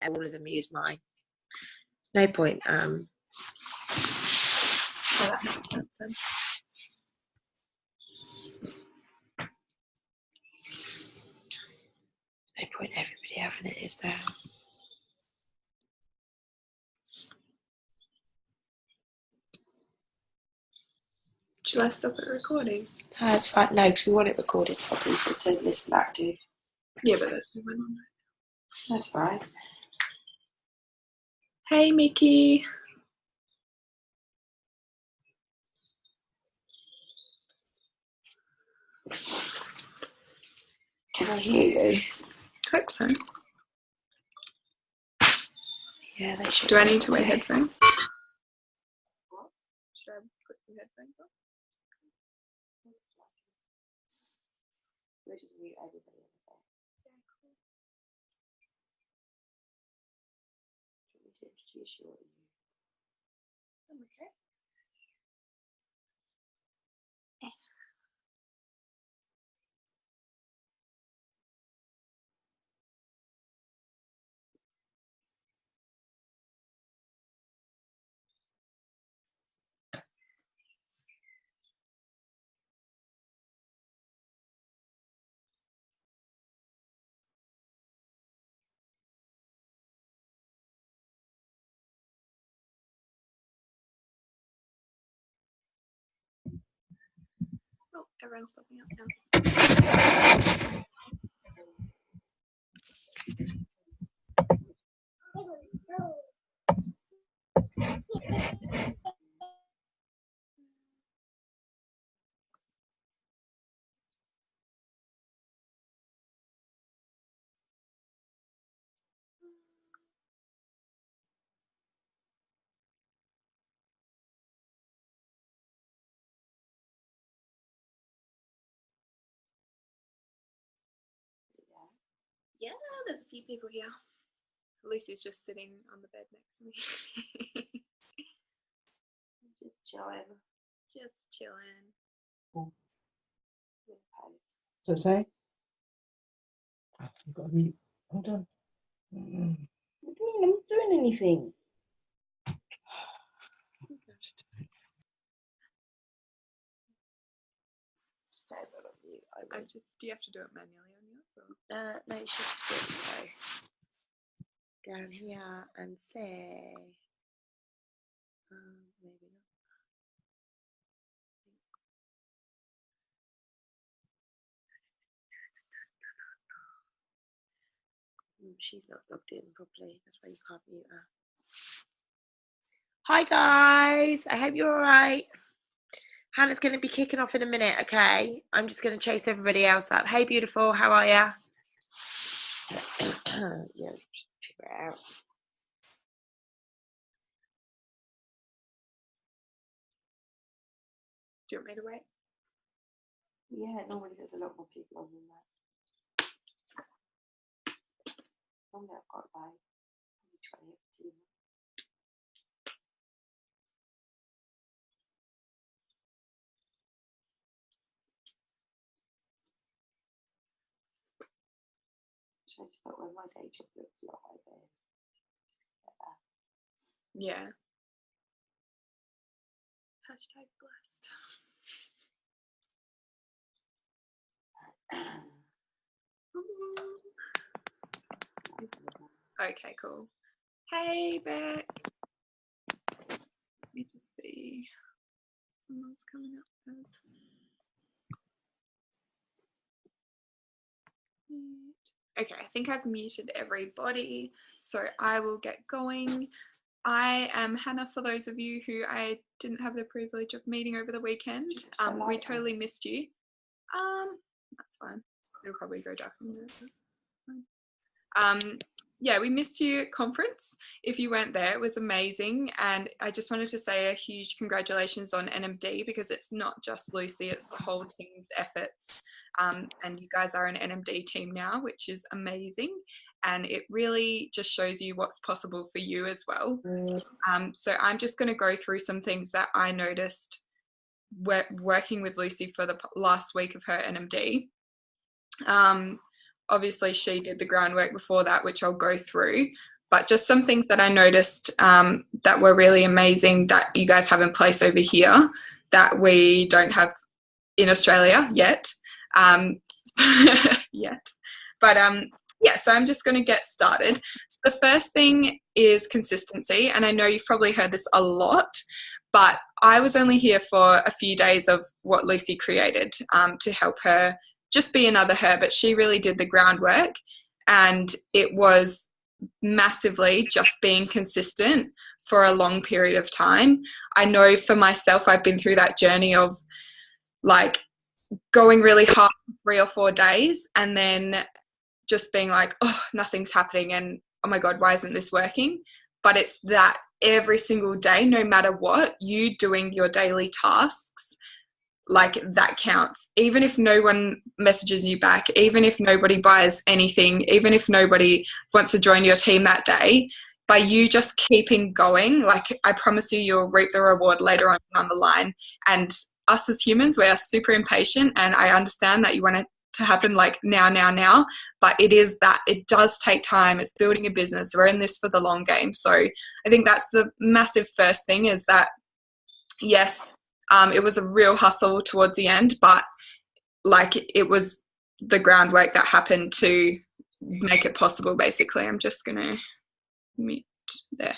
all of them use mine. No point. Oh, that makes sense then. No point everybody having it, is there? Shall I stop it recording? No, that's fine. No, because we want it recorded for people to listen back to. Yeah, but there's no one on it. That's fine. Hey, Mickey. Can I hear you? Hope so. Yeah, they should. Do I need to wear headphones? What? Should I put some headphones on? We'll just mute everybody in the back. Yeah, cool. Do you want me to introduce you or you? I'm okay. Oh, everyone's popping up now. Yeah, there's a few people here. Lucy's just sitting on the bed next to me. Just chilling. Just chilling. So say? Oh, you've got to mute. Hold on. What do you mean? I'm not doing anything. Do you have to do it manually on yours? Or? No, you should just go down here and say, maybe not. She's not logged in properly. That's why you can't mute her. Hi guys, I hope you're all right. Hannah's going to be kicking off in a minute, okay? I'm just going to chase everybody else up. Hey, beautiful, how are ya? Yeah, figure it out. Do you want me to wait? Yeah, normally there's a lot more people on than that. Normally I've got like 20 of the team. I just felt when my day job looks a lot like this. Yeah. Hashtag blessed. Okay, cool. Hey, Beck. Let me just see. Someone's coming up. Okay, I think I've muted everybody, so I will get going. I am Hannah, for those of you who I didn't have the privilege of meeting over the weekend. We totally missed you. That's fine. It'll probably go dark in a minute. Yeah, we missed you at conference. If you weren't there, it was amazing. And I just wanted to say a huge congratulations on NMD, because it's not just Lucy, it's the whole team's efforts. And you guys are an NMD team now, which is amazing. And it really just shows you what's possible for you as well. So I'm just going to go through some things that I noticed working with Lucy for the last week of her NMD. Obviously she did the groundwork before that, which I'll go through, but just some things that I noticed that were really amazing that you guys have in place over here that we don't have in Australia yet. But yeah, so I'm just going to get started. So the first thing is consistency, and I know you've probably heard this a lot, but I was only here for a few days of what Lucy created to help her just be another her, but she really did the groundwork, and it was massively just being consistent for a long period of time. I know for myself, I've been through that journey of like going really hard for 3 or 4 days and then just being like, oh, nothing's happening, and oh my God, why isn't this working? But it's that every single day, no matter what, you doing your daily tasks, like that counts. Even if no one messages you back, even if nobody buys anything, even if nobody wants to join your team that day, by you just keeping going, like I promise you, you'll reap the reward later on down the line. And us as humans, we are super impatient, and I understand that you want it to happen like now, but it does take time. It's building a business. We're in this for the long game. So I think that's the massive first thing, is that yes, it was a real hustle towards the end, but like it was the groundwork that happened to make it possible, basically. I'm just going to mute there.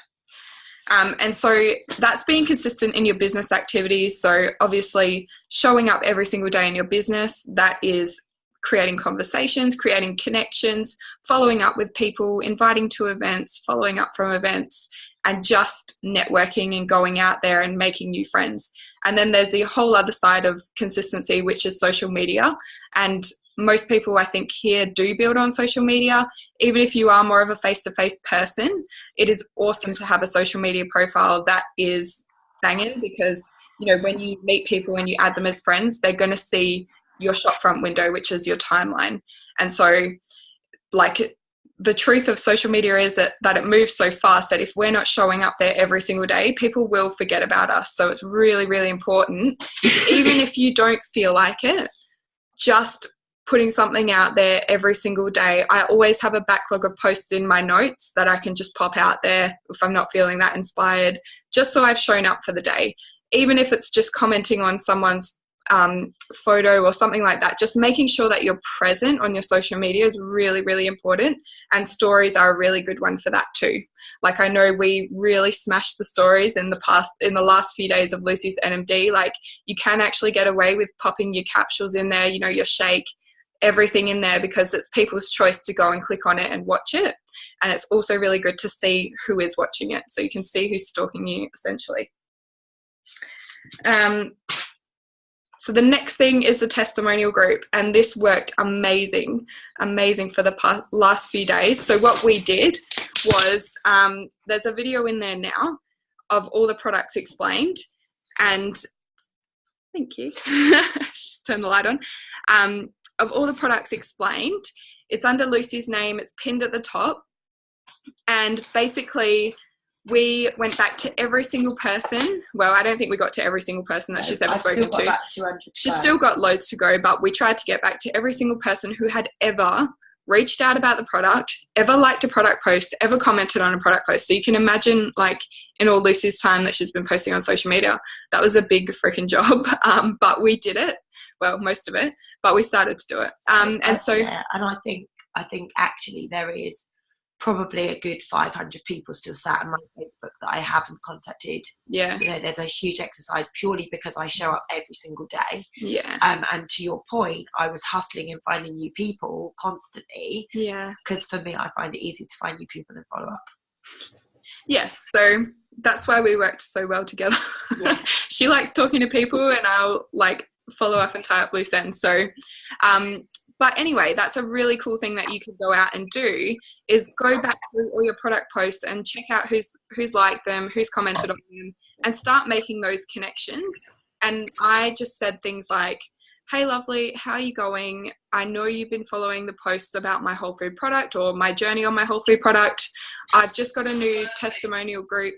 And so that's being consistent in your business activities. So obviously showing up every single day in your business, that is creating conversations, creating connections, following up with people, inviting to events, following up from events, and just networking and going out there and making new friends. And then there's the whole other side of consistency, which is social media. And most people, I think, here do build on social media. Even if you are more of a face-to-face person, it is awesome to have a social media profile that is banging, because, you know, when you meet people and you add them as friends, they're going to see your shopfront window, which is your timeline. And so, like, the truth of social media is that it moves so fast that if we're not showing up there every single day, people will forget about us. So it's really, really important, even if you don't feel like it, just putting something out there every single day. I always have a backlog of posts in my notes that I can just pop out there if I'm not feeling that inspired, just so I've shown up for the day. Even if it's just commenting on someone's photo or something like that, just making sure that you're present on your social media is really, really important. And stories are a really good one for that too. Like, I know we really smashed the stories in the last few days of Lucy's NMD. Like, you can actually get away with popping your capsules in there, you know, your shake, everything in there, because it's people's choice to go and click on it and watch it. And it's also really good to see who is watching it, so you can see who's stalking you, essentially. So the next thing is the testimonial group, and this worked amazing for the last few days. So what we did was, there's a video in there now of all the products explained, and thank you, just turn the light on, of all the products explained. It's under Lucy's name, it's pinned at the top, and basically we went back to every single person. Well, I don't think we got to every single person that she's ever spoken to. She's still got loads to go, but we tried to get back to every single person who had ever reached out about the product, ever liked a product post, ever commented on a product post. So you can imagine, like, in all Lucy's time that she's been posting on social media, that was a big freaking job. But we did it. Well, most of it, but we started to do it. And I think actually there is probably a good 500 people still sat on my Facebook that I haven't contacted. Yeah. You know, there's a huge exercise purely because I show up every single day. Yeah. And to your point, I was hustling and finding new people constantly. Yeah. Because for me, I find it easy to find new people and follow up. Yes. So that's why we worked so well together. Yeah. She likes talking to people, and I'll like follow up and tie up loose ends. So, but anyway, that's a really cool thing that you can go out and do, is go back through all your product posts and check out who's liked them, who's commented on them, and start making those connections. And I just said things like, hey, lovely, how are you going? I know you've been following the posts about my whole food product or my journey on my whole food product. I've just got a new testimonial group.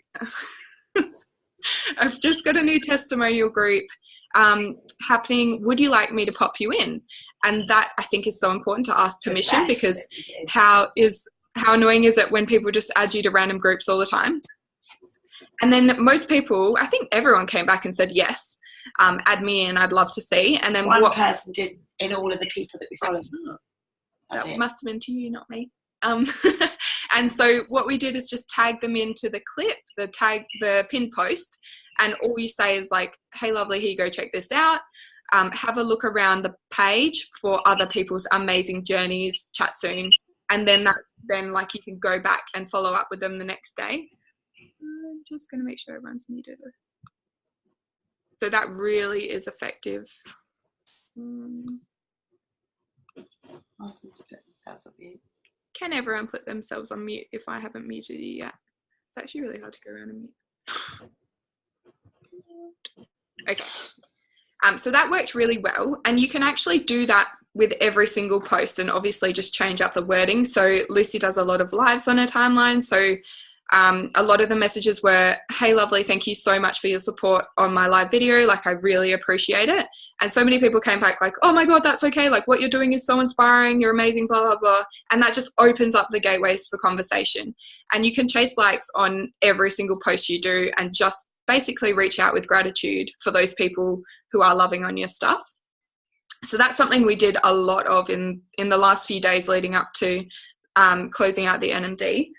Happening. Would you like me to pop you in? And that, I think, is so important, to ask permission, because how how annoying is it when people just add you to random groups all the time? And then most people, I think everyone came back and said, yes, add me in, I'd love to see. And then one person did in all of the people that we followed. That must have been to you, not me. And so what we did is just tag them into the clip, the pin post, and all you say is like, hey, lovely, here you go, check this out. Have a look around the page for other people's amazing journeys, chat soon. And then like you can go back and follow up with them the next day. I'm just going to make sure everyone's muted. So that really is effective. Can everyone put themselves on mute if I haven't muted you yet? It's actually really hard to go around and mute. Okay. So that worked really well, and you can actually do that with every single post and obviously just change up the wording. So Lucy does a lot of lives on her timeline. So a lot of the messages were, hey, lovely, thank you so much for your support on my live video. Like, I really appreciate it. And so many people came back like, oh my God, that's okay. Like, what you're doing is so inspiring. You're amazing, blah, blah, blah. And that just opens up the gateways for conversation. And you can chase likes on every single post you do and just basically reach out with gratitude for those people who are loving on your stuff. So that's something we did a lot of in the last few days leading up to closing out the NMD.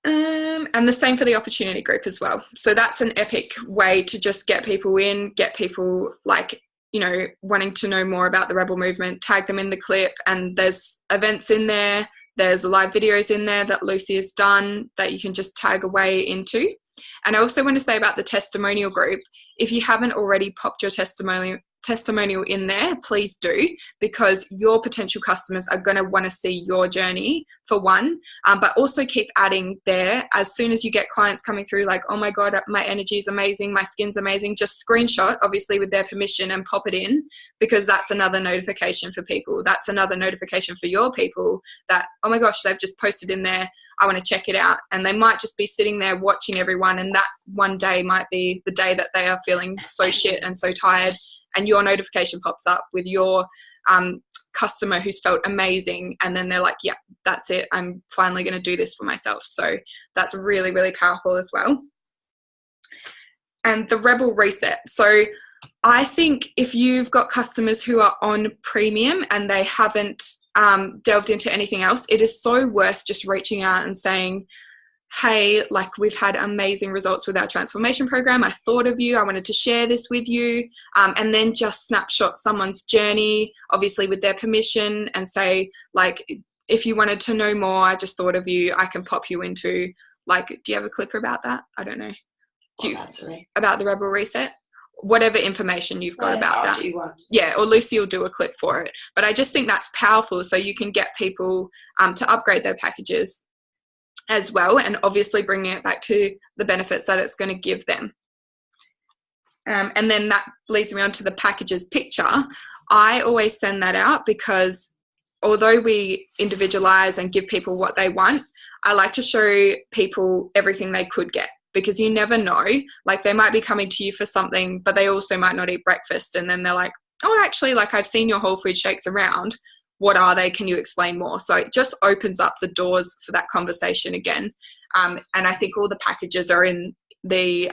And the same for the opportunity group as well. So that's an epic way to just get people in, get people like, you know, wanting to know more about the Rebel movement, tag them in the clip, and there's events in there, there's live videos in there that Lucy has done that you can just tag away into. And I also want to say about the testimonial group, if you haven't already popped your testimonial in there, please do, because your potential customers are going to want to see your journey for one, but also keep adding there as soon as you get clients coming through like, oh my God, my energy is amazing, my skin's amazing, just screenshot, obviously with their permission, and pop it in, because that's another notification for people. That's another notification for your people that, oh my gosh, they've just posted in there, I want to check it out. And they might just be sitting there watching everyone, and that one day might be the day that they are feeling so shit and so tired, and your notification pops up with your customer who's felt amazing, and then they're like, yeah, that's it, I'm finally going to do this for myself. So that's really, really powerful as well. And the Rebel Reset. So I think if you've got customers who are on premium and they haven't delved into anything else, it is so worth just reaching out and saying, hey, like, we've had amazing results with our transformation program. I thought of you. I wanted to share this with you. And then just snapshot someone's journey, obviously with their permission, and say, like, if you wanted to know more, I just thought of you. I can pop you into, like, do you have a clip about that? I don't know. About the Rebel Reset? Whatever information you've got about that. Yeah, or Lucy will do a clip for it. But I just think that's powerful, so you can get people to upgrade their packages as well, and obviously bringing it back to the benefits that it's going to give them. And then that leads me on to the packages picture. I always send that out because although we individualize and give people what they want, I like to show people everything they could get, because you never know, like, they might be coming to you for something, but they also might not eat breakfast, and then they're like, oh, actually, like, I've seen your whole food shakes around. What are they? Can you explain more? So it just opens up the doors for that conversation again. And I think all the packages are in the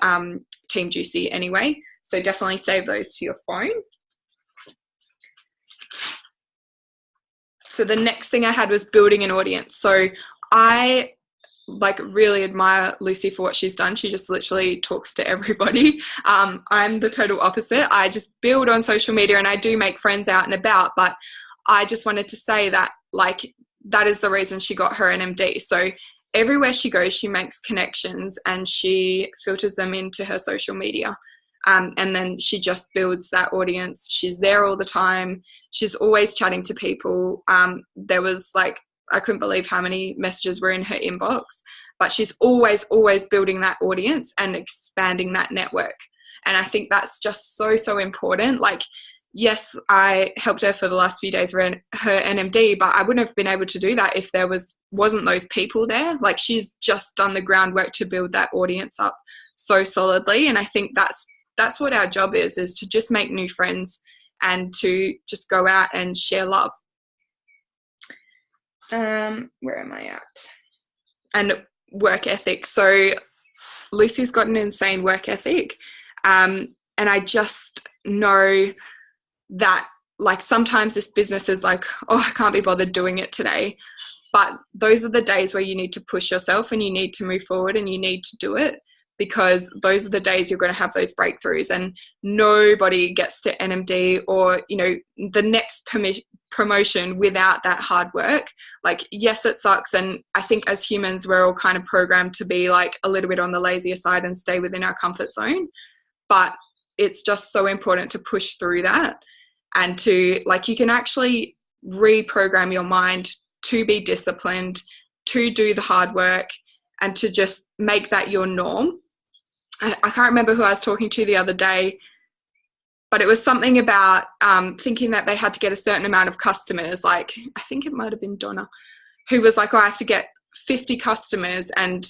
Team Juicy anyway. So definitely save those to your phone. So the next thing I had was building an audience. So I really admire Lucy for what she's done. She just literally talks to everybody. I'm the total opposite. I just build on social media and I do make friends out and about, but I just wanted to say that, like, that is the reason she got her NMD. So everywhere she goes, she makes connections and she filters them into her social media. And then she just builds that audience. She's there all the time. She's always chatting to people. There was, like, I couldn't believe how many messages were in her inbox, but she's always building that audience and expanding that network. And I think that's just so, so important. Like, yes, I helped her for the last few days around her NMD, but I wouldn't have been able to do that if there wasn't those people there. Like, she's just done the groundwork to build that audience up so solidly. And I think that's what our job is to just make new friends and to just go out and share love. Where am I at? And work ethic. So Lucy's got an insane work ethic. And I just know that, like, sometimes this business is like, oh, I can't be bothered doing it today. But those are the days where you need to push yourself and you need to move forward and you need to do it, because those are the days you're going to have those breakthroughs. And nobody gets to NMD or, you know, the next promotion without that hard work. Like, yes, it sucks. And I think as humans, we're all kind of programmed to be like a little bit on the lazier side and stay within our comfort zone. But it's just so important to push through that, and to, like, you can actually reprogram your mind to be disciplined, to do the hard work, and to just make that your norm. I can't remember who I was talking to the other day, but it was something about thinking that they had to get a certain amount of customers. Like, I think it might have been Donna, who was like, oh, I have to get 50 customers. And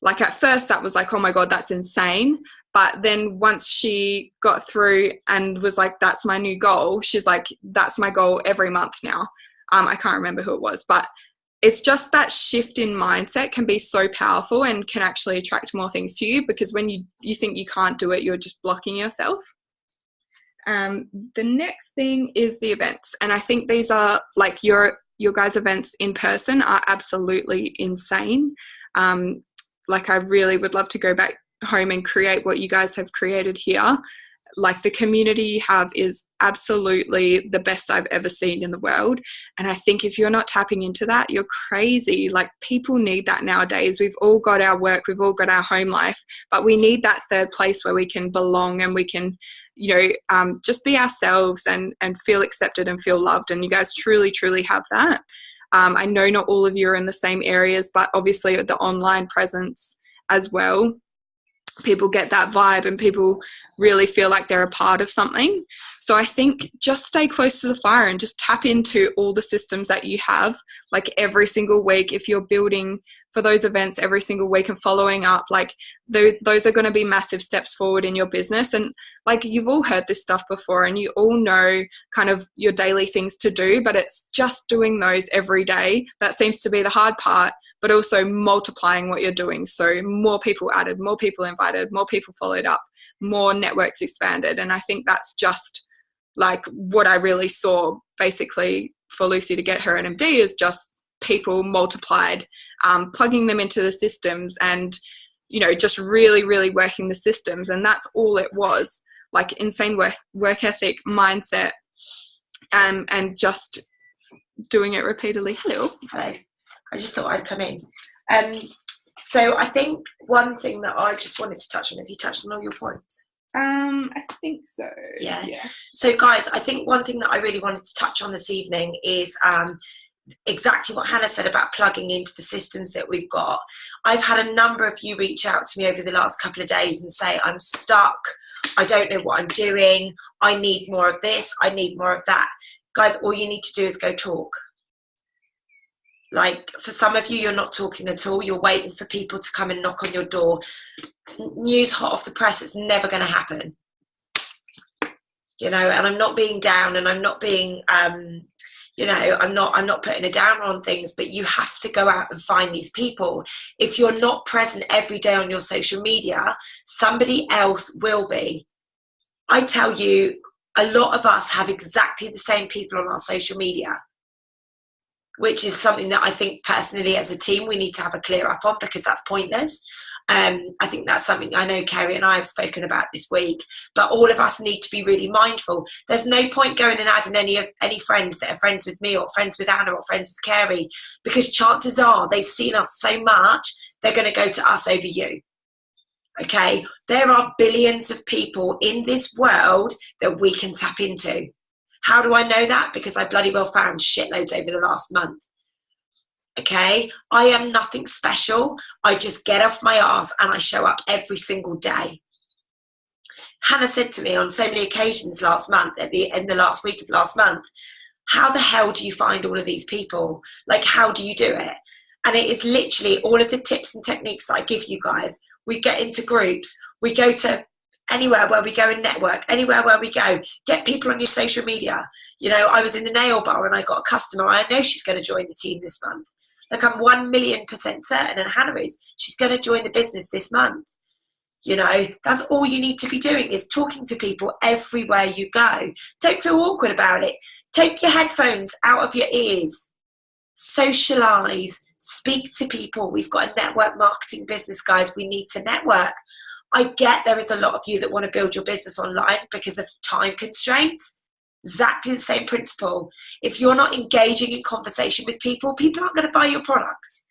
like, at first that was like, oh my God, that's insane. But then once she got through and was like, that's my new goal, she's like, that's my goal every month now. I can't remember who it was, but it's just that shift in mindset can be so powerful and can actually attract more things to you, because when you think you can't do it, you're just blocking yourself. The next thing is the events. And I think these are, like, your guys' events in person are absolutely insane. Like, I really would love to go back home and create what you guys have created here. Like, the community you have is absolutely the best I've ever seen in the world. And I think if you're not tapping into that, you're crazy. Like, people need that nowadays. We've all got our work, we've all got our home life, but we need that third place where we can belong and we can, you know, just be ourselves and feel accepted and feel loved. And you guys truly, truly have that. I know not all of you are in the same areas, but obviously the online presence as well, people get that vibe and people really feel like they're a part of something. So I think just stay close to the fire and just tap into all the systems that you have, like, every single week. If you're building for those events every single week and following up, like, those are going to be massive steps forward in your business. And, like, you've all heard this stuff before and you all know kind of your daily things to do, but it's just doing those every day that seems to be the hard part, but also multiplying what you're doing. So more people added, more people invited, more people followed up, more networks expanded. And I think that's just, like, what I really saw basically for Lucy to get her NMD is just people multiplied, plugging them into the systems and, you know, just really, really working the systems. And that's all it was, like, insane work ethic, mindset, and just doing it repeatedly. Hello. I just thought I'd come in. So I think one thing that I just wanted to touch on, have you touched on all your points? I think so. Yeah. So guys, I think one thing that I really wanted to touch on this evening is exactly what Hannah said about plugging into the systems that we've got. I've had a number of you reach out to me over the last couple of days and say, I'm stuck, I don't know what I'm doing, I need more of this, I need more of that. Guys, all you need to do is go talk. Like, for some of you, you're not talking at all. You're waiting for people to come and knock on your door. News hot off the press, it's never going to happen. You know, and I'm not being down and I'm not being, you know, I'm not putting a downer on things, but you have to go out and find these people. If you're not present every day on your social media, somebody else will be. I tell you, a lot of us have exactly the same people on our social media, which is something that I think personally as a team we need to have a clear up on, because that's pointless. I think that's something I know Kerry and I have spoken about this week, but all of us need to be really mindful. There's no point going and adding any friends that are friends with me or friends with Anna or friends with Kerry, because chances are they've seen us so much, they're going to go to us over you. Okay, there are billions of people in this world that we can tap into. How do I know that? Because I bloody well found shitloads over the last month. Okay, I am nothing special. I just get off my arse and I show up every single day. Hannah said to me on so many occasions last month, in the last week of last month, how the hell do you find all of these people? Like, how do you do it? And it is literally all of the tips and techniques that I give you guys. We get into groups. We go to anywhere where we go and network, anywhere where we go, get people on your social media. You know, I was in the nail bar and I got a customer. I know she's going to join the team this month. Like, I'm 1,000,000% certain, and Hannah is, she's going to join the business this month. You know, that's all you need to be doing, is talking to people everywhere you go. Don't feel awkward about it. Take your headphones out of your ears. Socialize. Speak to people. We've got a network marketing business, guys. We need to network. I get there is a lot of you that want to build your business online because of time constraints. Exactly the same principle. If you're not engaging in conversation with people, people aren't going to buy your product.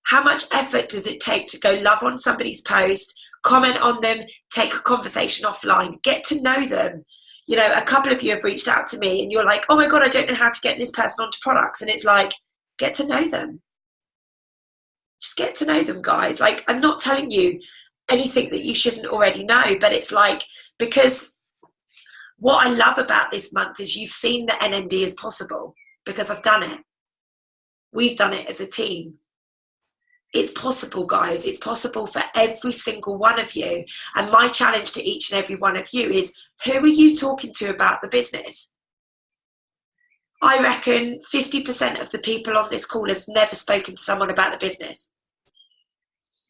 How much effort does it take to go love on somebody's post, comment on them, take a conversation offline, get to know them? You know, a couple of you have reached out to me and you're like, oh my God, I don't know how to get this person onto products. And it's like, get to know them. Just get to know them, guys. Like, I'm not telling you anything that you shouldn't already know, but it's like, because what I love about this month is you've seen that NMD is possible, because I've done it. We've done it as a team. It's possible, guys. It's possible for every single one of you. And my challenge to each and every one of you is, who are you talking to about the business? I reckon 50% of the people on this call has never spoken to someone about the business.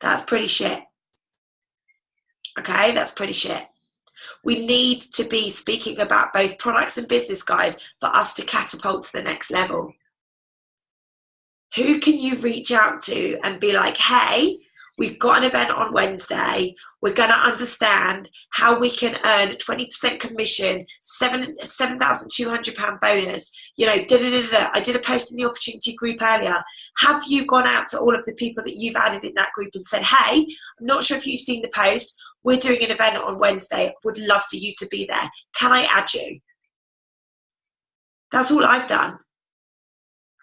That's pretty shit. Okay, that's pretty shit. We need to be speaking about both products and business, guys, for us to catapult to the next level. Who can you reach out to and be like, hey, we've got an event on Wednesday. We're going to understand how we can earn 20% commission, £7,200 bonus. You know, I did a post in the opportunity group earlier. Have you gone out to all of the people that you've added in that group and said, hey, I'm not sure if you've seen the post. We're doing an event on Wednesday. Would love for you to be there. Can I add you? That's all I've done.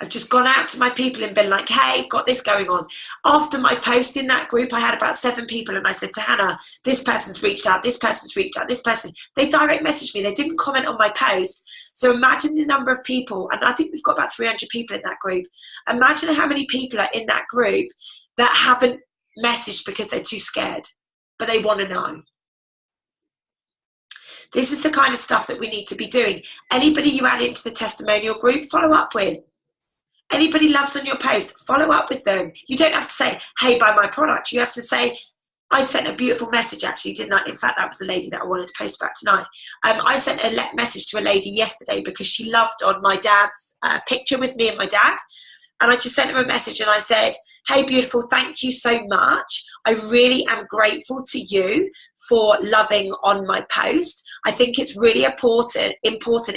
I've just gone out to my people and been like, hey, got this going on. After my post in that group, I had about 7 people, and I said to Hannah, this person's reached out, this person's reached out, this person. They direct messaged me. They didn't comment on my post. So imagine the number of people, and I think we've got about 300 people in that group. Imagine how many people are in that group that haven't messaged because they're too scared, but they want to know. This is the kind of stuff that we need to be doing. Anybody you add into the testimonial group, follow up with. Anybody loves on your post, follow up with them. You don't have to say, hey, buy my product. You have to say, I sent a beautiful message, actually, didn't I? In fact, that was the lady that I wanted to post about tonight. I sent a message to a lady yesterday because she loved on my dad's picture with me and my dad. And I just sent her a message and I said, hey, beautiful, thank you so much. I really am grateful to you for loving on my post. I think it's really important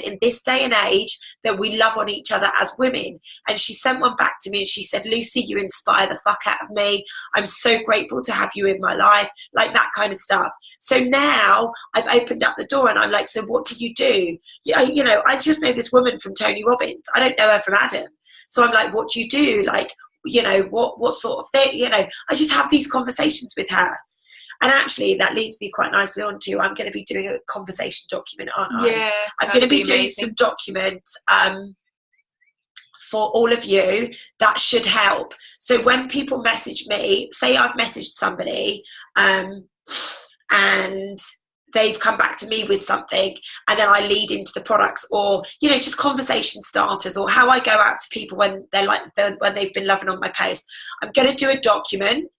in this day and age that we love on each other as women. And she sent one back to me and she said, Lucy, you inspire the fuck out of me. I'm so grateful to have you in my life, like that kind of stuff. So now I've opened up the door and I'm like, so what do you do? You know, I just know this woman from Tony Robbins. I don't know her from Adam. So I'm like, what do you do? Like, you know, what sort of thing? You know, I just have these conversations with her. And actually, that leads me quite nicely on to, I'm going to be doing a conversation document, aren't I? Yeah. I'm going to be doing some documents for all of you that should help. So when people message me, say I've messaged somebody and they've come back to me with something, and then I lead into the products, or, you know, just conversation starters, or how I go out to people when when they've been loving on my post. I'm going to do a document.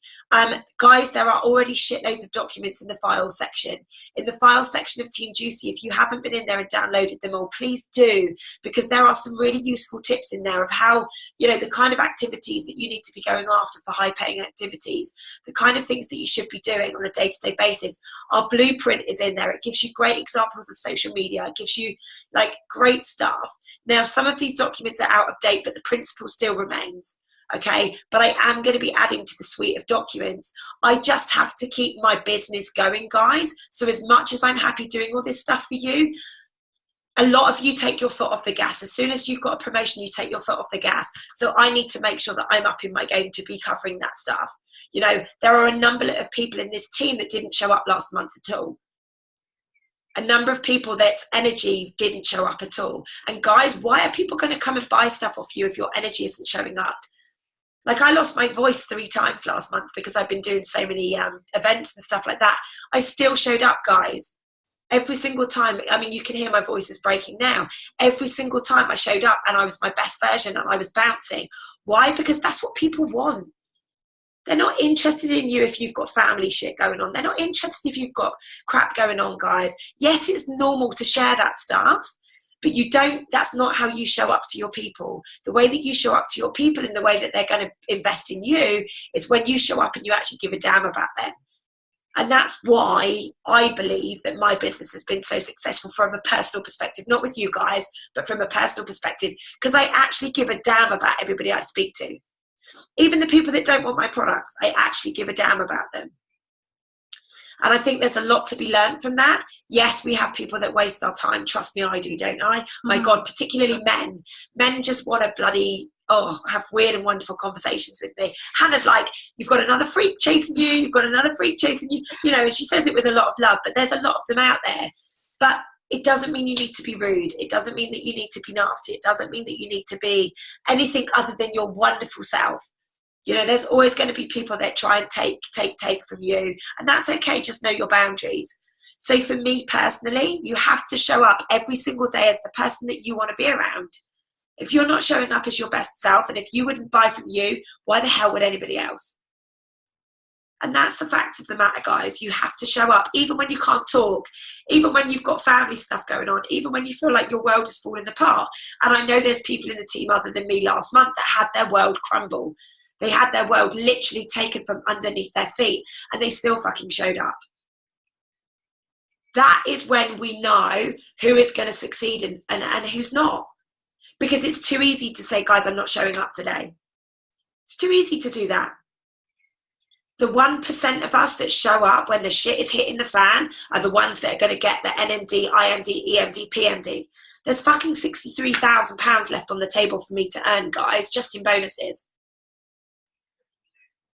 Guys, there are already shitloads of documents in the file section. In the file section of Team Juicy, if you haven't been in there and downloaded them all, please do, because there are some really useful tips in there of how, you know, the kind of activities that you need to be going after for high paying activities, the kind of things that you should be doing on a day-to-day basis. Our blueprint is in there. It gives you great examples of social media. It gives you like great stuff. Now, some of these documents are out of date, but the principle still remains. Okay, but I am going to be adding to the suite of documents. I just have to keep my business going, guys. So as much as I'm happy doing all this stuff for you, a lot of you take your foot off the gas. As soon as you've got a promotion, you take your foot off the gas. So I need to make sure that I'm up in my game to be covering that stuff. You know, there are a number of people in this team that didn't show up last month at all. A number of people that's energy didn't show up at all. And guys, why are people going to come and buy stuff off you if your energy isn't showing up? Like, I lost my voice 3 times last month because I've been doing so many events and stuff like that. I still showed up, guys. Every single time. I mean, you can hear my voice is breaking now. Every single time I showed up and I was my best version and I was bouncing. Why? Because that's what people want. They're not interested in you if you've got family shit going on. They're not interested if you've got crap going on, guys. Yes, it's normal to share that stuff. But that's not how you show up to your people. The way that you show up to your people and the way that they're going to invest in you is when you show up and you actually give a damn about them. And that's why I believe that my business has been so successful from a personal perspective, not with you guys, but from a personal perspective, because I actually give a damn about everybody I speak to. Even the people that don't want my products, I actually give a damn about them. And I think there's a lot to be learned from that. Yes, we have people that waste our time. Trust me, I do, don't I? My God, particularly men. Men just want to bloody, have weird and wonderful conversations with me. Hannah's like, you've got another freak chasing you. You've got another freak chasing you. You know, and she says it with a lot of love, but there's a lot of them out there. But it doesn't mean you need to be rude. It doesn't mean that you need to be nasty. It doesn't mean that you need to be anything other than your wonderful self. You know, there's always going to be people that try and take from you. And that's okay. Just know your boundaries. So for me personally, you have to show up every single day as the person that you want to be around. If you're not showing up as your best self, and if you wouldn't buy from you, why the hell would anybody else? And that's the fact of the matter, guys. You have to show up, even when you can't talk, even when you've got family stuff going on, even when you feel like your world is falling apart. And I know there's people in the team other than me last month that had their world crumble. They had their world literally taken from underneath their feet, and they still fucking showed up. That is when we know who is going to succeed and who's not. Because it's too easy to say, guys, I'm not showing up today. It's too easy to do that. The 1% of us that show up when the shit is hitting the fan are the ones that are going to get the NMD, IMD, EMD, PMD. There's fucking £63,000 left on the table for me to earn, guys, just in bonuses.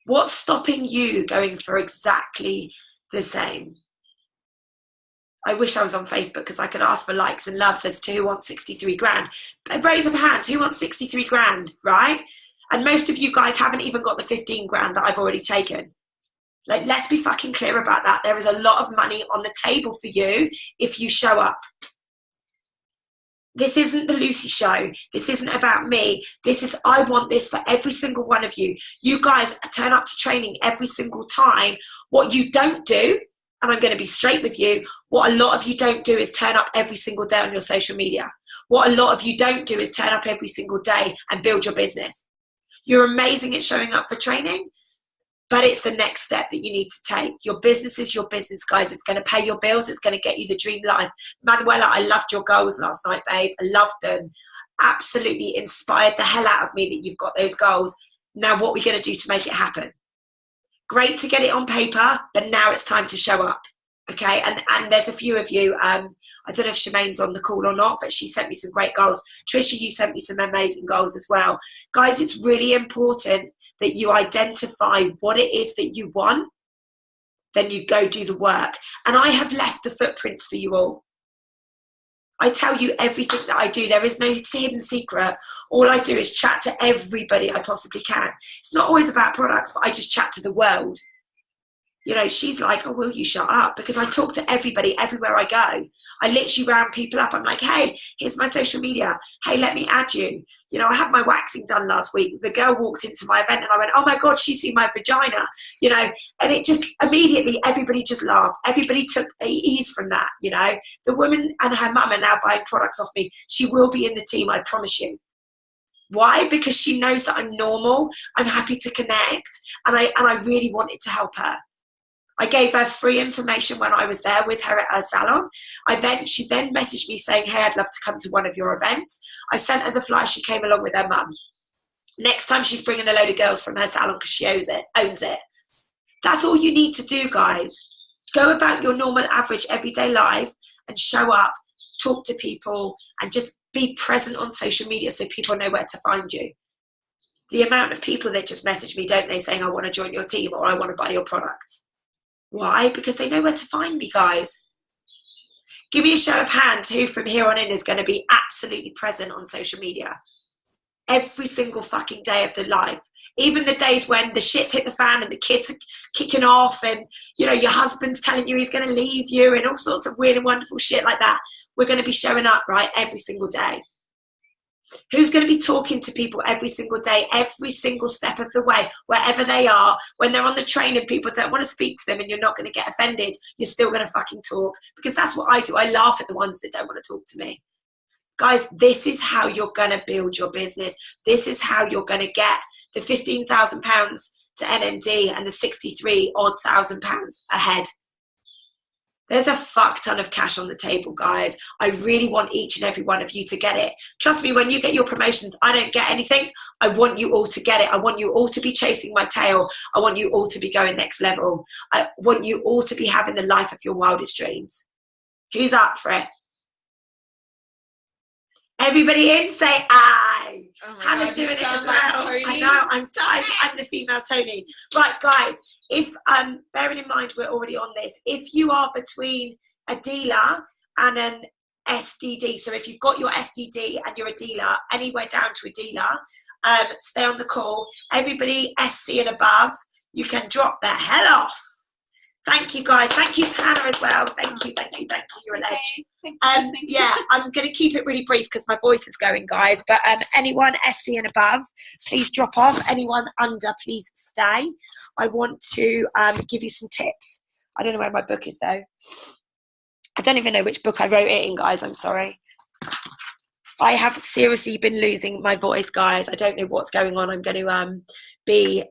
What's stopping you going for exactly the same? I wish I was on Facebook because I could ask for likes and loves as to who wants 63 grand. A raise of hands, who wants 63 grand, right? And most of you guys haven't even got the 15 grand that I've already taken. Like, let's be fucking clear about that. There is a lot of money on the table for you if you show up. This isn't the Lucy show. This isn't about me. This is, I want this for every single one of you. You guys turn up to training every single time. What you don't do, and I'm going to be straight with you, what a lot of you don't do is turn up every single day on your social media. What a lot of you don't do is turn up every single day and build your business. You're amazing at showing up for training, but it's the next step that you need to take. Your business is your business, guys. It's going to pay your bills. It's going to get you the dream life. Manuela, I loved your goals last night, babe. I loved them. Absolutely inspired the hell out of me that you've got those goals. Now what are we going to do to make it happen? Great to get it on paper, but now it's time to show up. Okay, and there's a few of you, I don't know if Shemaine's on the call or not, but she sent me some great goals. Trisha, you sent me some amazing goals as well. Guys, it's really important that you identify what it is that you want, then you go do the work. And I have left the footprints for you all. I tell you everything that I do. There is no hidden secret. All I do is chat to everybody I possibly can. It's not always about products, but I just chat to the world. You know, she's like, oh, will you shut up? Because I talk to everybody everywhere I go. I literally round people up. I'm like, hey, here's my social media. Hey, let me add you. You know, I had my waxing done last week. The girl walked into my event and I went, oh my God, she's seen my vagina. You know, and it just immediately, everybody just laughed. Everybody took ease from that, you know. The woman and her mum are now buying products off me. She will be in the team, I promise you. Why? Because she knows that I'm normal. I'm happy to connect. And I really wanted to help her. I gave her free information when I was there with her at her salon. She then messaged me saying, hey, I'd love to come to one of your events. I sent her the flyer. She came along with her mum. Next time she's bringing a load of girls from her salon because she owns it. That's all you need to do, guys. Go about your normal, average, everyday life and show up, talk to people, and just be present on social media so people know where to find you. The amount of people that just message me, don't they, saying, I want to join your team or I want to buy your products. Why? Because they know where to find me, guys. Give me a show of hands who from here on in is going to be absolutely present on social media. every single fucking day of their life. Even the days when the shit's hit the fan and the kids are kicking off and, you know, your husband's telling you he's going to leave you and all sorts of weird and wonderful shit like that. We're going to be showing up, right, every single day. Who's going to be talking to people every single day, every single step of the way, wherever they are? When they're on the train and people don't want to speak to them and you're not going to get offended, you're still going to fucking talk. Because that's what I do. I laugh at the ones that don't want to talk to me. Guys, this is how you're going to build your business. This is how you're going to get the £15,000 to NMD and the 63,000 pounds ahead. There's a fuck ton of cash on the table, guys. I really want each and every one of you to get it. Trust me, when you get your promotions, I don't get anything. I want you all to get it. I want you all to be chasing my tail. I want you all to be going next level. I want you all to be having the life of your wildest dreams. Who's up for it? Everybody in, say aye. Oh Hannah's God, doing it as like well. Tony. I know, I'm the female Tony. Right, guys, if bearing in mind we're already on this, if you are between a dealer and an SDD, so if you've got your SDD and you're a dealer, anywhere down to a dealer, stay on the call. Everybody SC and above, you can drop the hell off. Thank you, guys. Thank you to Hannah as well. Thank you. You're a legend. Yeah, I'm going to keep it really brief because my voice is going, guys. But anyone SC and above, please drop off. Anyone under, please stay. I want to give you some tips. I don't know where my book is, though. I don't even know which book I wrote it in, guys. I'm sorry. I have seriously been losing my voice, guys. I don't know what's going on. I'm going to be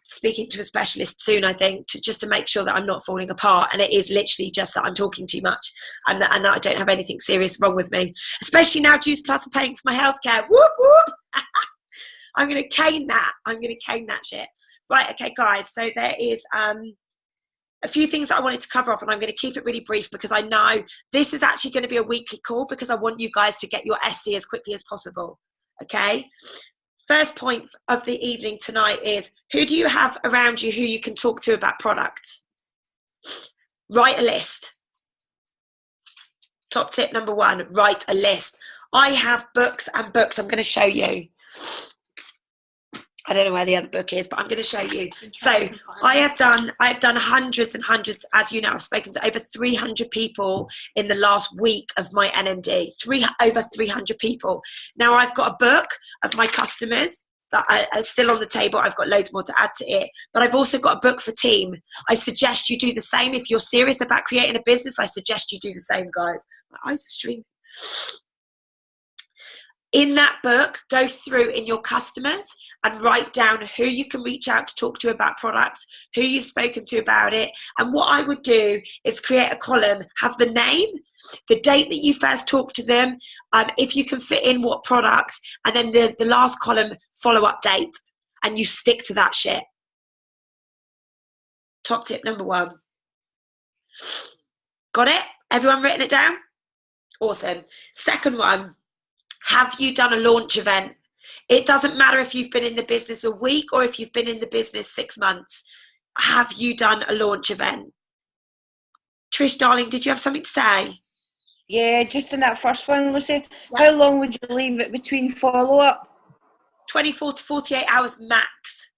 speaking to a specialist soon, I think, to make sure that I'm not falling apart. And it is literally just that I'm talking too much and that I don't have anything serious wrong with me, especially now Juice Plus are paying for my healthcare. Whoop whoop. I'm going to cane that shit. Right, okay, guys, so there is a few things that I wanted to cover off, and I'm going to keep it really brief because I know this is actually going to be a weekly call because I want you guys to get your SC as quickly as possible. Okay, first point of the evening tonight is, who do you have around you who you can talk to about products? Write a list. Top tip number 1, write a list. I have books and books. I'm going to show you. I don't know where the other book is, but I'm going to show you. So I have done hundreds and hundreds, as you know. I've spoken to over 300 people in the last week of my NMD. Over 300 people. Now I've got a book of my customers that are still on the table. I've got loads more to add to it, but I've also got a book for team. I suggest you do the same. If you're serious about creating a business, I suggest you do the same, guys. My eyes are streaming. In that book, go through in your customers and write down who you can reach out to talk to about products, who you've spoken to about it. And what I would do is create a column, have the name, the date that you first talked to them, if you can fit in what product, and then the last column, follow-up date. And you stick to that shit. Top tip number 1. Got it? Everyone written it down? Awesome. Second one. Have you done a launch event? It doesn't matter if you've been in the business a week or if you've been in the business 6 months. Have you done a launch event? Trish, darling, did you have something to say? Yeah, just in that first one, Lucy. Yeah. How long would you leave it between follow-up? 24 to 48 hours max.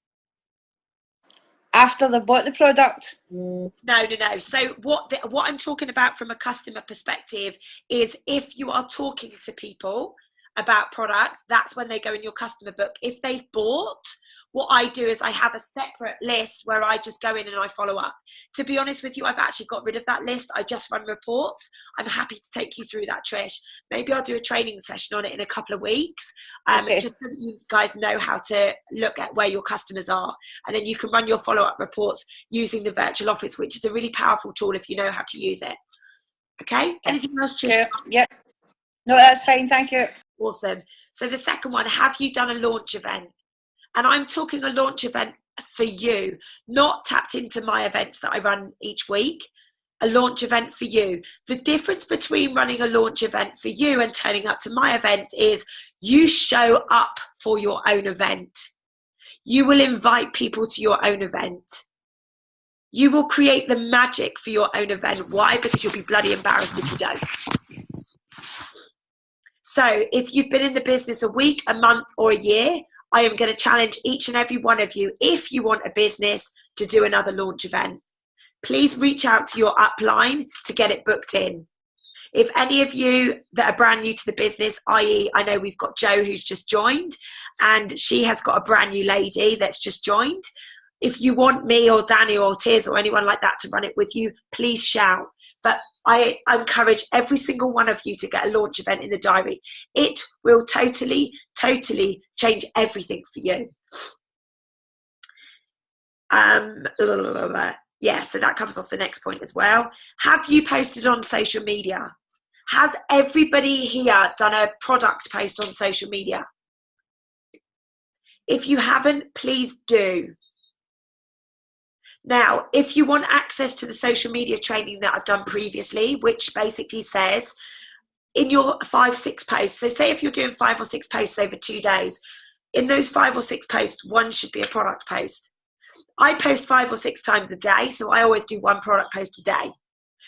After they bought the product? No. So what I'm talking about from a customer perspective is if you are talking to people about products, that's when they go in your customer book. If they've bought, what I do is I have a separate list where I just go in and I follow up. To be honest with you, I've actually got rid of that list. I just run reports. I'm happy to take you through that, Trish. Maybe I'll do a training session on it in a couple of weeks, okay, just so that you guys know how to look at where your customers are. And then you can run your follow-up reports using the virtual office, which is a really powerful tool if you know how to use it. Okay? Anything else, Trish? Yeah. No, that's fine. Thank you. Awesome. So the second one, have you done a launch event? And I'm talking a launch event for you, not tapped into my events that I run each week. A launch event for you. The difference between running a launch event for you and turning up to my events is you show up for your own event. You will invite people to your own event. You will create the magic for your own event. Why? Because you'll be bloody embarrassed if you don't. So if you've been in the business a week, a month, or a year, I am going to challenge each and every one of you, if you want a business, to do another launch event. Please reach out to your upline to get it booked in. If any of you that are brand new to the business, i.e. I know we've got Jo who's just joined, and she has got a brand new lady that's just joined. If you want me or Danny or Tiz or anyone like that to run it with you, please shout. But I encourage every single one of you to get a launch event in the diary. It will totally, totally change everything for you. Yeah, so that covers off the next point as well. Have you posted on social media? Has everybody here done a product post on social media? If you haven't, please do. Now, if you want access to the social media training that I've done previously, which basically says in your 5-6 posts, so say if you're doing 5 or 6 posts over 2 days, in those 5 or 6 posts, one should be a product post. I post 5 or 6 times a day, so I always do 1 product post a day.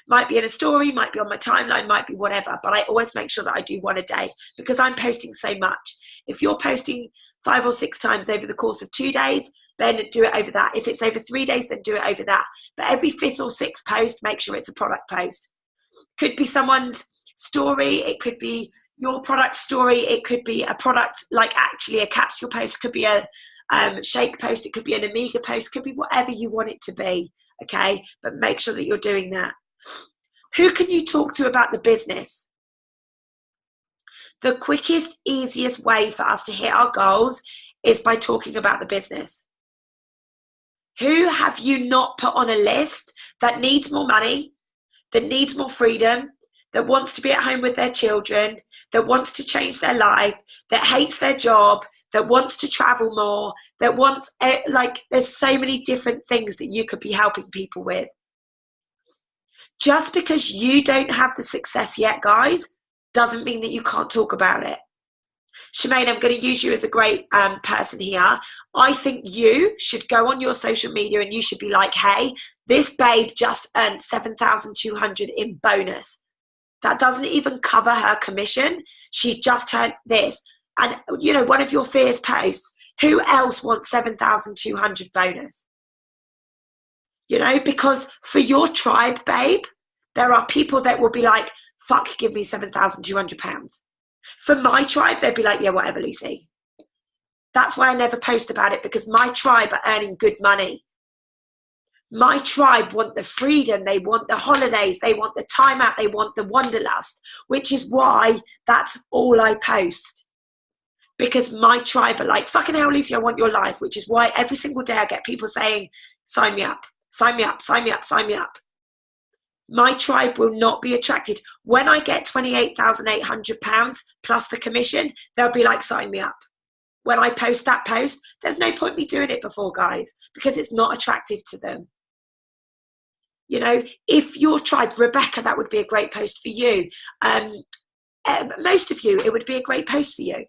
Might be in a story, might be on my timeline, might be whatever, but I always make sure that I do 1 a day because I'm posting so much. If you're posting 5 or 6 times over the course of 2 days, then do it over that. If it's over 3 days, then do it over that. But every 5th or 6th post, make sure it's a product post. Could be someone's story, it could be your product story, it could be a product, like actually a capsule post, could be a shake post, it could be an Omega post, could be whatever you want it to be, okay? But make sure that you're doing that. Who can you talk to about the business? The quickest, easiest way for us to hit our goals is by talking about the business. Who have you not put on a list that needs more money, that needs more freedom, that wants to be at home with their children, that wants to change their life, that hates their job, that wants to travel more, that wants, like, there's so many different things that you could be helping people with. Just because you don't have the success yet, guys, doesn't mean that you can't talk about it. Shemaine, I'm going to use you as a great person here. I think you should go on your social media and you should be like, hey, this babe just earned 7,200 in bonus. That doesn't even cover her commission. She's just earned this. And, you know, one of your fierce posts, who else wants 7,200 bonus? You know, because for your tribe, babe, there are people that will be like, fuck, give me £7,200. For my tribe, they'd be like, yeah, whatever, Lucy. That's why I never post about it, because my tribe are earning good money. My tribe want the freedom, they want the holidays, they want the time out, they want the wanderlust, which is why that's all I post. Because my tribe are like, fucking hell, Lucy, I want your life, which is why every single day I get people saying, sign me up, sign me up, sign me up, sign me up. My tribe will not be attracted. When I get £28,800 plus the commission, they'll be like, sign me up. When I post that post, there's no point me doing it before, guys, because it's not attractive to them. You know, if your tribe, Rebecca, that would be a great post for you. Most of you, it would be a great post for you.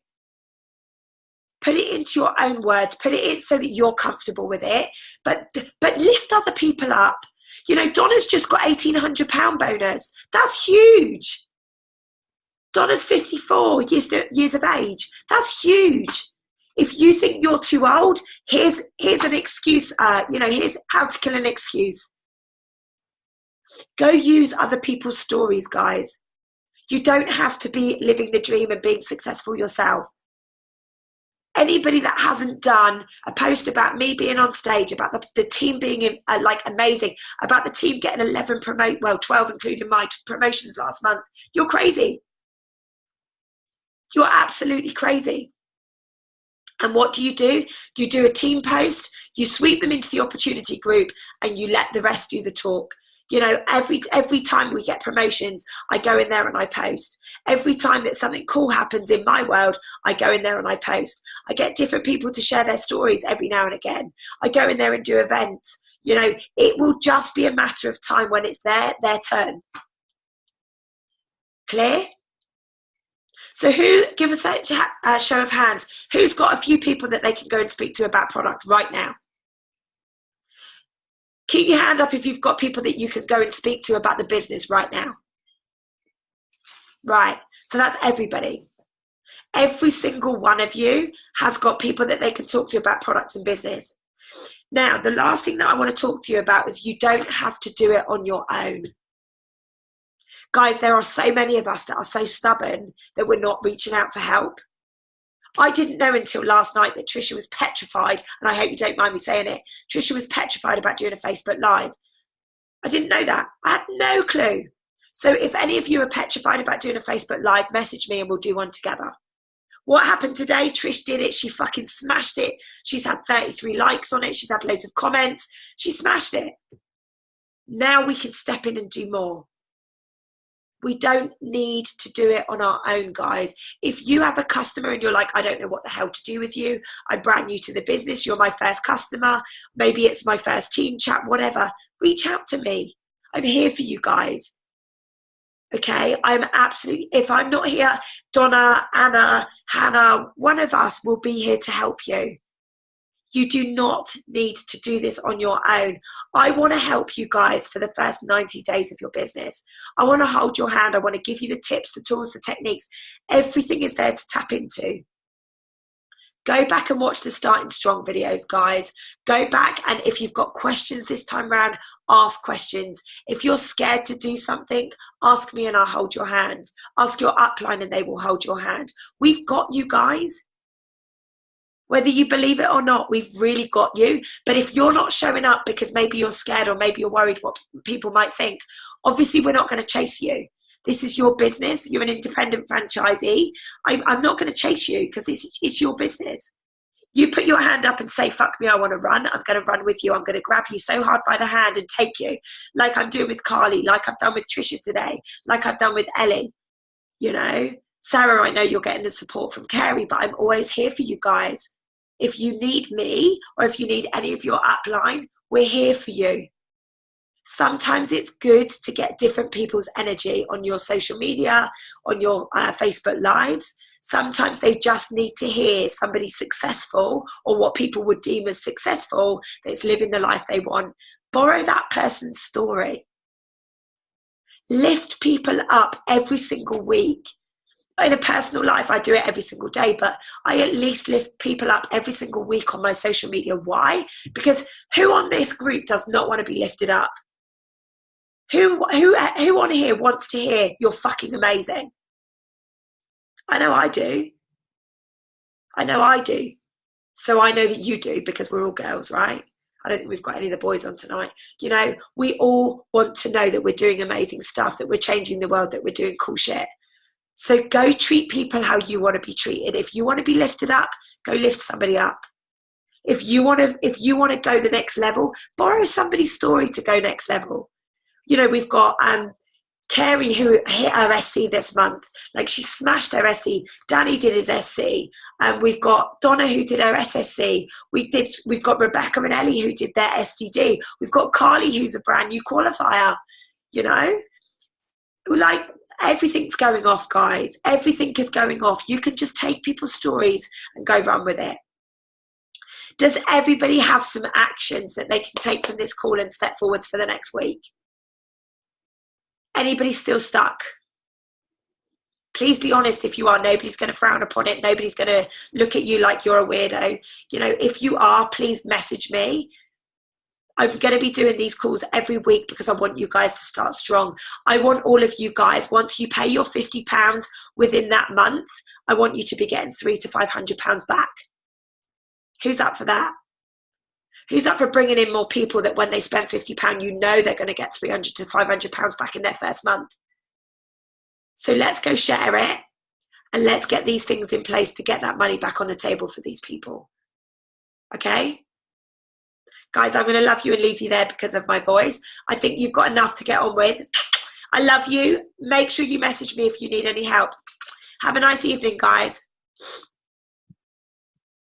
Put it into your own words. Put it in so that you're comfortable with it. But lift other people up. You know, Donna's just got £1,800 bonus. That's huge. Donna's 54 years of age. That's huge. If you think you're too old, here's an excuse. You know, here's how to kill an excuse. Go use other people's stories, guys. You don't have to be living the dream and being successful yourself. Anybody that hasn't done a post about me being on stage, about the team being like amazing, about the team getting 12 including my promotions last month, you're crazy. You're absolutely crazy. And what do? You do a team post, you sweep them into the opportunity group, and you let the rest do the talk. You know, every time we get promotions, I go in there and I post. Every time that something cool happens in my world, I go in there and I post. I get different people to share their stories every now and again. I go in there and do events. You know, it will just be a matter of time when it's their turn. Clear? So give us a show of hands. Who's got a few people that they can go and speak to about product right now? Keep your hand up if you've got people that you can go and speak to about the business right now. Right, so that's everybody. Every single one of you has got people that they can talk to about products and business. Now, the last thing that I want to talk to you about is you don't have to do it on your own. Guys, there are so many of us that are so stubborn that we're not reaching out for help. I didn't know until last night that Trisha was petrified, and I hope you don't mind me saying it. Trisha was petrified about doing a Facebook Live. I didn't know that. I had no clue. So if any of you are petrified about doing a Facebook Live, message me and we'll do one together. What happened today? Trish did it. She fucking smashed it. She's had 33 likes on it. She's had loads of comments. She smashed it. Now we can step in and do more. We don't need to do it on our own, guys. If you have a customer and you're like, I don't know what the hell to do with you, I'm brand new to the business, you're my first customer, maybe it's my first team chat, whatever, reach out to me. I'm here for you guys. Okay, I'm absolutely, if I'm not here, Donna, Anna, Hannah, one of us will be here to help you. You do not need to do this on your own. I want to help you guys for the first 90 days of your business. I want to hold your hand. I want to give you the tips, the tools, the techniques. Everything is there to tap into. Go back and watch the Starting Strong videos, guys. Go back, and if you've got questions this time around, ask questions. If you're scared to do something, ask me and I'll hold your hand. Ask your upline and they will hold your hand. We've got you, guys. Whether you believe it or not, we've really got you. But if you're not showing up because maybe you're scared or maybe you're worried what people might think, obviously we're not going to chase you. This is your business. You're an independent franchisee. I'm not going to chase you because it's your business. You put your hand up and say, fuck me, I want to run. I'm going to run with you. I'm going to grab you so hard by the hand and take you, like I'm doing with Carly, like I've done with Trisha today, like I've done with Ellie. You know, Sarah, I know you're getting the support from Carrie, but I'm always here for you guys. If you need me or if you need any of your upline, we're here for you. Sometimes it's good to get different people's energy on your social media, on your Facebook Lives. Sometimes they just need to hear somebody successful or what people would deem as successful that's living the life they want. Borrow that person's story. Lift people up every single week. In a personal life, I do it every single day, but I at least lift people up every single week on my social media. Why? Because who on this group does not want to be lifted up? Who on here wants to hear you're fucking amazing? I know I do. I know I do. So I know that you do because we're all girls, right? I don't think we've got any of the boys on tonight. You know, we all want to know that we're doing amazing stuff, that we're changing the world, that we're doing cool shit. So go treat people how you want to be treated. If you want to be lifted up, go lift somebody up. If you want to go the next level, borrow somebody's story to go next level. You know, we've got Carrie who hit her SC this month. Like, she smashed her SC. Danny did his SC. And we've got Donna who did her SSC. We've got Rebecca and Ellie who did their STD. We've got Carly who's a brand new qualifier. You know, like, everything's going off, guys. Everything is going off. You can just take people's stories and go run with it. Does everybody have some actions that they can take from this call and step forwards for the next week? Anybody still stuck? Please be honest if you are. Nobody's going to frown upon it. Nobody's going to look at you like you're a weirdo. You know, if you are, please message me. I'm going to be doing these calls every week because I want you guys to start strong. I want all of you guys, once you pay your £50 within that month, I want you to be getting £300 to £500 back. Who's up for that? Who's up for bringing in more people that when they spend £50, you know they're going to get £300 to £500 back in their first month? So let's go share it and let's get these things in place to get that money back on the table for these people. Okay? Guys, I'm going to love you and leave you there because of my voice. I think you've got enough to get on with. I love you. Make sure you message me if you need any help. Have a nice evening, guys.